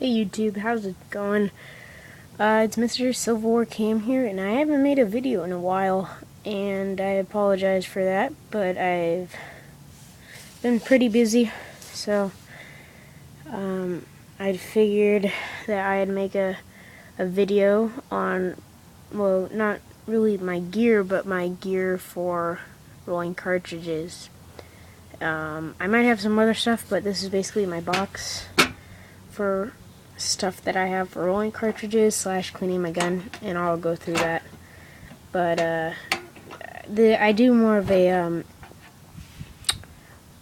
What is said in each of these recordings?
Hey YouTube, how's it going? It's Mr. Civilwar Cam here, and I haven't made a video in a while, and I apologize for that, but I've been pretty busy, so I figured that I'd make a video on, well, not really my gear, but my gear for rolling cartridges. I might have some other stuff, but this is basically my box for stuff that I have for rolling cartridges / cleaning my gun, and I'll go through that. But I do more of a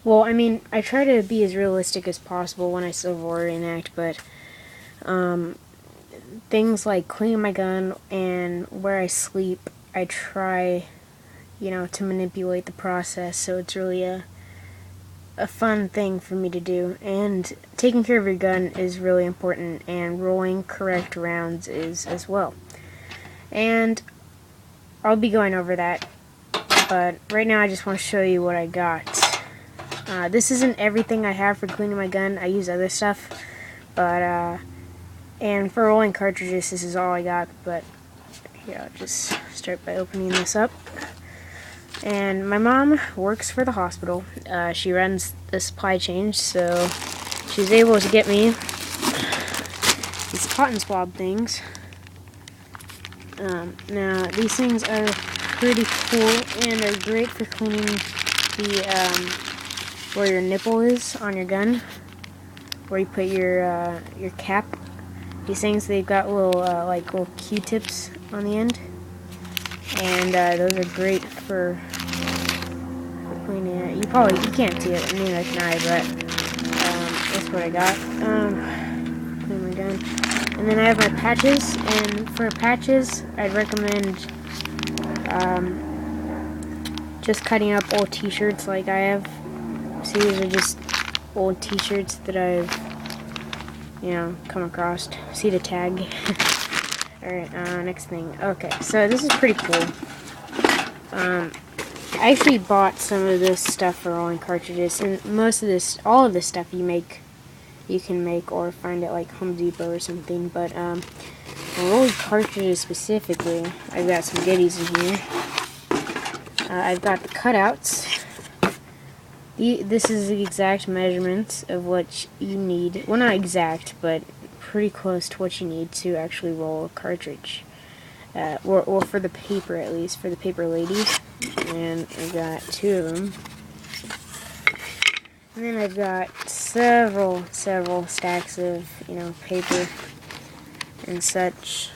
well, I mean, I try to be as realistic as possible when I Civilwar reenact, but things like cleaning my gun and where I sleep, I try, to manipulate the process so it's really a fun thing for me to do. And taking care of your gun is really important, and rolling correct rounds is as well. And I'll be going over that, but right now I just want to show you what I got. This isn't everything I have for cleaning my gun. I use other stuff, but and for rolling cartridges, this is all I got. But here, I'll just start by opening this up. And my mom works for the hospital. She runs the supply chain, so she's able to get me these cotton swab things. Now, these things are pretty cool and are great for cleaning the where your nipple is on your gun, where you put your cap. These things, they've got little like little Q-tips on the end, and those are great for cleaning it. You can't see it, neither can I, but that's what I got. Clean my gun. And then I have my patches, and for patches, I'd recommend just cutting up old t-shirts like I have. See, these are just old t-shirts that I've, come across. See the tag? Alright, next thing. Okay, so this is pretty cool. I actually bought some of this stuff for rolling cartridges, and all of this stuff you can make or find at like Home Depot or something, but for rolling cartridges specifically, I've got some goodies in here. I've got the cutouts. This is the exact measurements of what you need. Well, not exact, but pretty close to what you need to actually roll a cartridge. Or for the paper, at least, for the paper ladies. And I've got 2 of them. And then I've got several stacks of, paper and such,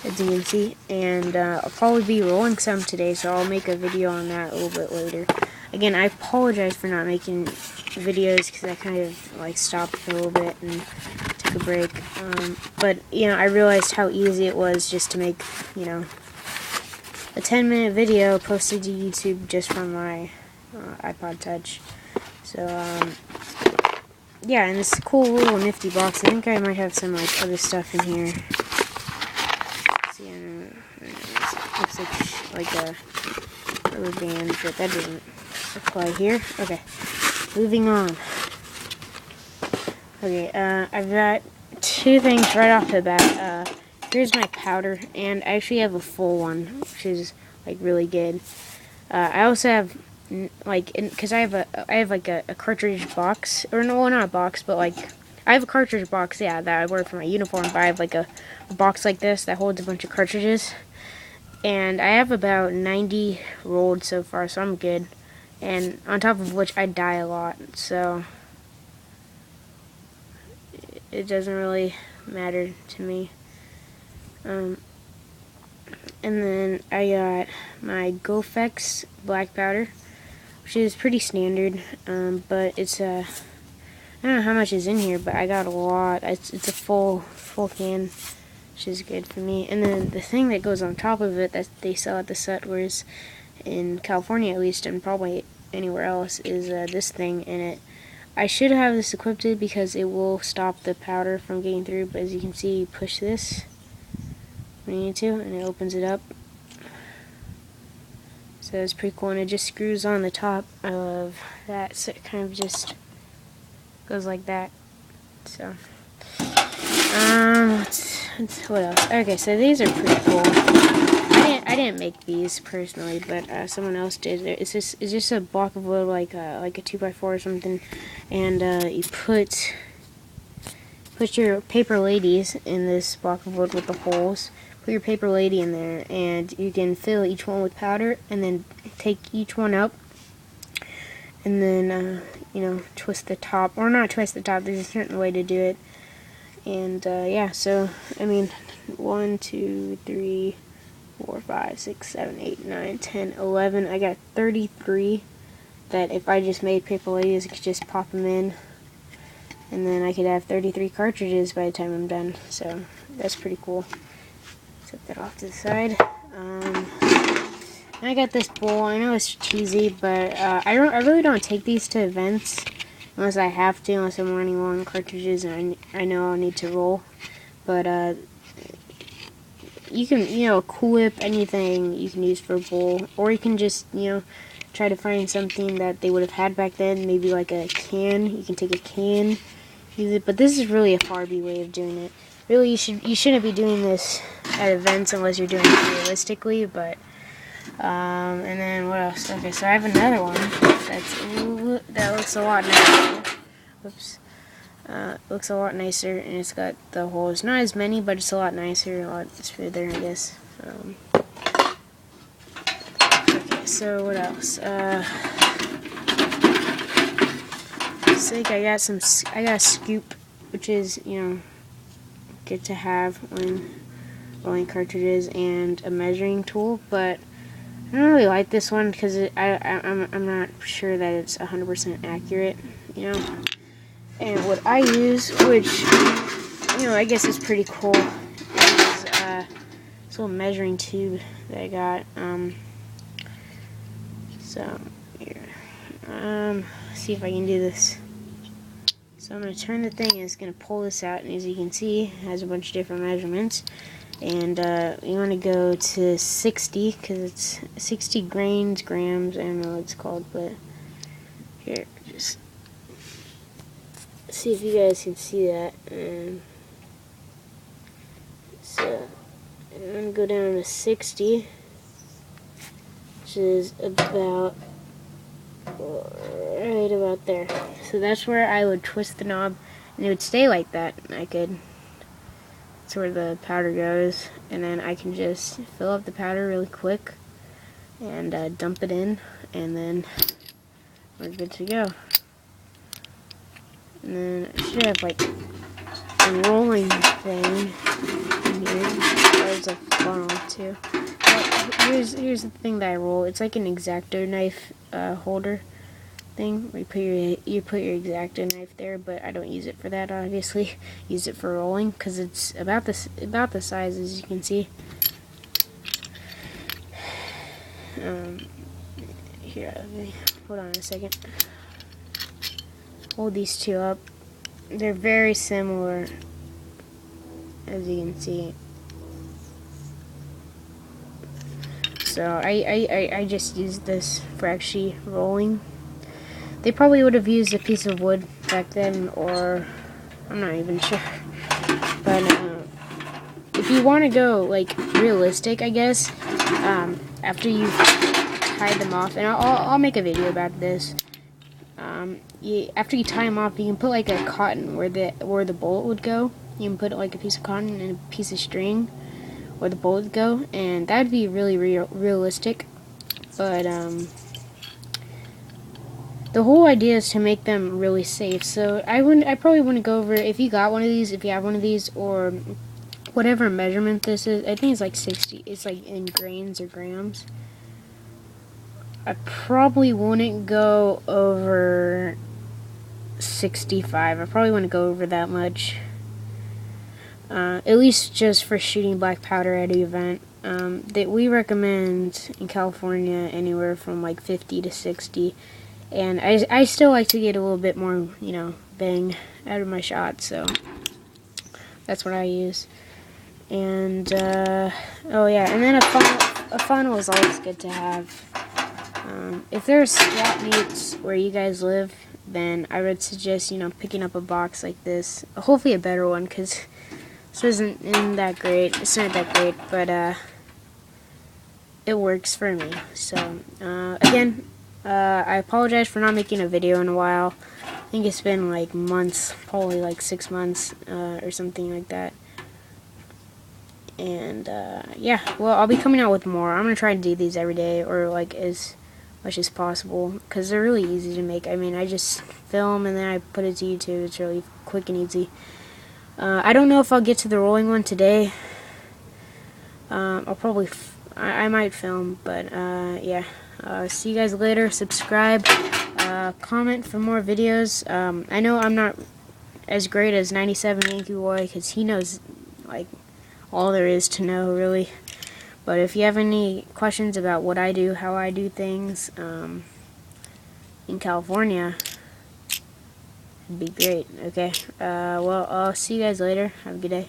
as you can see. And I'll probably be rolling some today, so I'll make a video on that a little bit later. Again, I apologize for not making videos because I kind of like stopped for a little bit and took a break. But I realized how easy it was just to make, a 10-minute video posted to YouTube just from my iPod Touch. So yeah, and this cool little nifty box. I think I might have some like other stuff in here. See, I don't know. It looks like a rubber band, but that doesn't apply here. Okay, moving on. Okay, I've got 2 things right off the bat. Here's my powder, and I actually have a full one, which is like really good. I also have because I have like a cartridge box, or no, not a box, but like I have a cartridge box, yeah, that I wear for my uniform. But I have like a box like this that holds a bunch of cartridges, and I have about 90 rolled so far, so I'm good. And on top of which, I die a lot, so it doesn't really matter to me. And then I got my Gofex black powder, which is pretty standard, but it's I don't know how much is in here, but I got a lot. It's a full can, which is good for me. And then the thing that goes on top of it that they sell at the Settlers, in California at least, and probably anywhere else, is this thing in it. I should have this equipped because it will stop the powder from getting through, but as you can see, you push this when you need to, and it opens it up. So it's pretty cool, and it just screws on the top of that, so it kind of just goes like that. So What else? Okay, so these are pretty cool. I didn't make these personally, but someone else did. It's just a block of wood, like a 2x4 or something, and you put your paper ladies in this block of wood with the holes. Put your paper lady in there, and you can fill each one with powder, and then take each one up, and then you know, twist the top, or not twist the top. There's a certain way to do it. And yeah, so I mean, 1, 2, 3, 4, 5, 6, 7, 8, 9, 10, 11. I got 33 that if I just made paper ladies, I could just pop them in, and then I could have 33 cartridges by the time I'm done. So that's pretty cool. Set that off to the side. I got this bowl. I know it's cheesy, but I really don't take these to events unless I have to, unless I'm running low on cartridges and I know I'll need to roll. But you can, you know, Cool Whip, anything you can use for a bowl, or you can just, you know, try to find something that they would have had back then, maybe like a can. You can take a can, use it, but this is really a Barbie way of doing it. Really, you shouldn't be doing this at events unless you're doing it realistically, but and then what else? Okay, so I have another one that looks a lot nicer. Whoops. Looks a lot nicer, and it's got the holes. Not as many, but it's a lot nicer, a lot smoother, I guess. Okay, so what else? I think I got a scoop, which is, you know, good to have when rolling cartridges, and a measuring tool, but I don't really like this one because I'm not sure that it's 100% accurate, you know. And what I use, which, you know, I guess is pretty cool, is this little measuring tube that I got. So here, see if I can do this. So I'm going to turn the thing, and it's going to pull this out, and as you can see, it has a bunch of different measurements. And you want to go to 60, because it's 60 grams, I don't know what it's called, but here, just see if you guys can see that. So I'm going to go down to 60, which is about right about there. So that's where I would twist the knob, and it would stay like that. That's where the powder goes, and then I can just fill up the powder really quick and dump it in, and then we're good to go. And then I should have like a rolling thing in here. There's a funnel too. But here's the thing that I roll. It's like an X-Acto knife holder thing where you put your X-Acto knife there, but I don't use it for that, obviously. Use it for rolling because it's about the size, as you can see. Here, hold on a second. Hold these two up. They're very similar, as you can see. So I just used this for actually rolling. They probably would have used a piece of wood back then, or I'm not even sure. But if you want to go like realistic, I guess, after you've tied them off, and I'll make a video about this. After you tie them off, you can put like a cotton where the bullet would go. You can put like a piece of cotton and a piece of string where the bullet would go, and that'd be really realistic. But the whole idea is to make them really safe. So I probably wouldn't go over, if you got one of these, if you have one of these, or whatever measurement this is. I think it's like 60. It's like in grains or grams. I probably wouldn't go over 65. I probably wouldn't go over that much. At least just for shooting black powder at an event. That we recommend in California anywhere from like 50 to 60. And I still like to get a little bit more, you know, bang out of my shot, so that's what I use. And oh yeah, and then a funnel is always good to have. If there's swap meets where you guys live, then I would suggest, you know, picking up a box like this. Hopefully a better one, because This isn't that great. It's not that great, but it works for me. So again, I apologize for not making a video in a while. I think it's been like months, probably like 6 months or something like that. And yeah, well, I'll be coming out with more. I'm gonna try to do these every day, or like as much as possible, because they're really easy to make. I mean, I just film and then I put it to YouTube. It's really quick and easy. I don't know if I'll get to the rolling one today. I'll probably I might film, but yeah. See you guys later. Subscribe, comment for more videos. I know I'm not as great as 97 Yankee Boy, because he knows like all there is to know, really. But if you have any questions about what I do, how I do things in California, it'd be great. Okay. Well, I'll see you guys later. Have a good day.